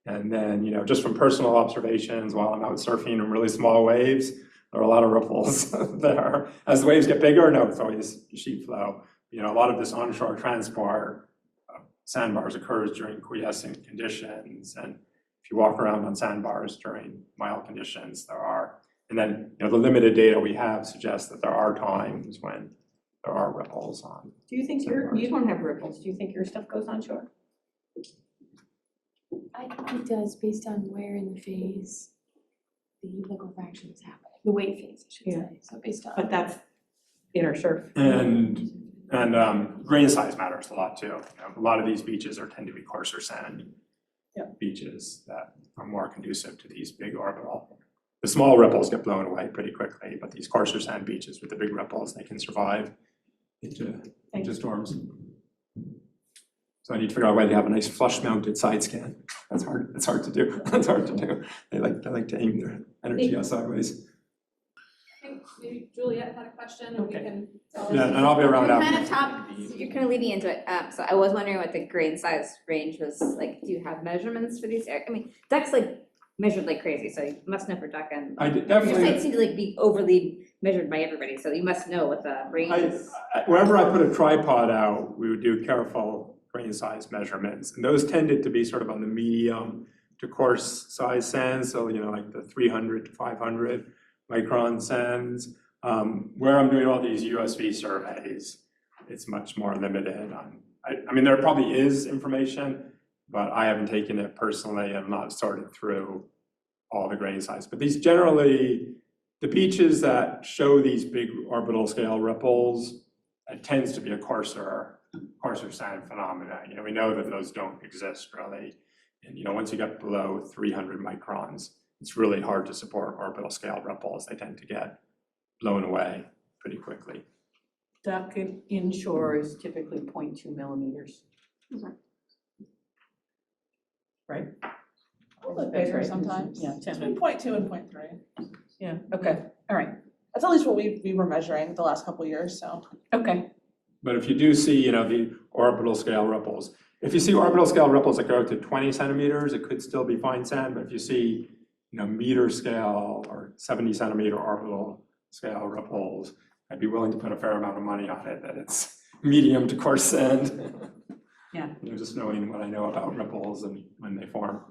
Speaker 2: And then, just from personal observations while I'm out surfing in really small waves, there are a lot of ripples there. As the waves get bigger, no, it's always sheet flow. A lot of this onshore transport sandbars occurs during quiescent conditions. And if you walk around on sandbars during mild conditions, there are. And then, the limited data we have suggests that there are times when there are ripples on.
Speaker 6: Do you think you don't have ripples? Do you think your stuff goes onshore?
Speaker 7: I think it does, based on where in the phase the liquefaction is happening, the wave phase, I should say. So based on.
Speaker 6: But that's inner surf.
Speaker 2: And grain size matters a lot too. A lot of these beaches tend to be coarser sand beaches that are more conducive to these big orbital. The small ripples get blown away pretty quickly, but these coarser sand beaches with the big ripples, they can survive into storms. So I need to figure out a way to have a nice flush-mounted side scan. That's hard to do. That's hard to do. They like to aim their energy out sideways.
Speaker 1: I think maybe Juliet had a question, and we
Speaker 6: Okay.
Speaker 1: can.
Speaker 2: Yeah, and I'll be around
Speaker 8: You're
Speaker 2: after.
Speaker 8: you're kind of leading into it, so I was wondering what the grain size range was like. Do you have measurements for these? I mean, ducks measured like crazy, so you must know for duck and.
Speaker 2: I
Speaker 8: Your
Speaker 2: definitely.
Speaker 8: sites seem to be overly measured by everybody, so you must know what the range is.
Speaker 2: Wherever I put a tripod out, we would do careful grain size measurements. And those tended to be sort of on the medium to coarse size sands, so like the 300 to 500 micron sands. Where I'm doing all these USV surveys, it's much more limited on, I mean, there probably is information, but I haven't taken it personally and not sorted through all the grain size. But these generally, the beaches that show these big orbital scale ripples, it tends to be a coarser sand phenomena. We know that those don't exist really. And once you get below 300 microns, it's really hard to support orbital scale ripples. They tend to get blown away pretty quickly.
Speaker 6: Duck inshore is typically 0.2 millimeters. Right?
Speaker 9: A little bit
Speaker 6: That's
Speaker 9: bigger
Speaker 6: right.
Speaker 9: sometimes.
Speaker 6: Yeah,
Speaker 9: Between 0.2 and 0.3.
Speaker 6: yeah, okay, all right,
Speaker 9: That's at least what we were measuring the last couple of years, so.
Speaker 6: okay.
Speaker 2: But if you do see, the orbital scale ripples, if you see orbital scale ripples that go to 20 centimeters, it could still be fine sand. But if you see, meter scale or 70 centimeter orbital scale ripples, I'd be willing to put a fair amount of money on it that it's medium to coarse sand.
Speaker 6: Yeah.
Speaker 2: Just knowing what I know about ripples and when they form.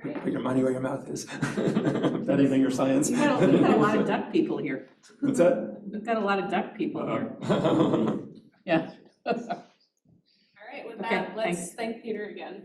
Speaker 2: Put your money where your mouth is. Betting on your science.
Speaker 6: We've got a lot of duck people here.
Speaker 2: What's that?
Speaker 6: We've got a lot of duck people here. Yeah.
Speaker 1: All right, with
Speaker 6: Okay,
Speaker 1: that, let's thank Peter again.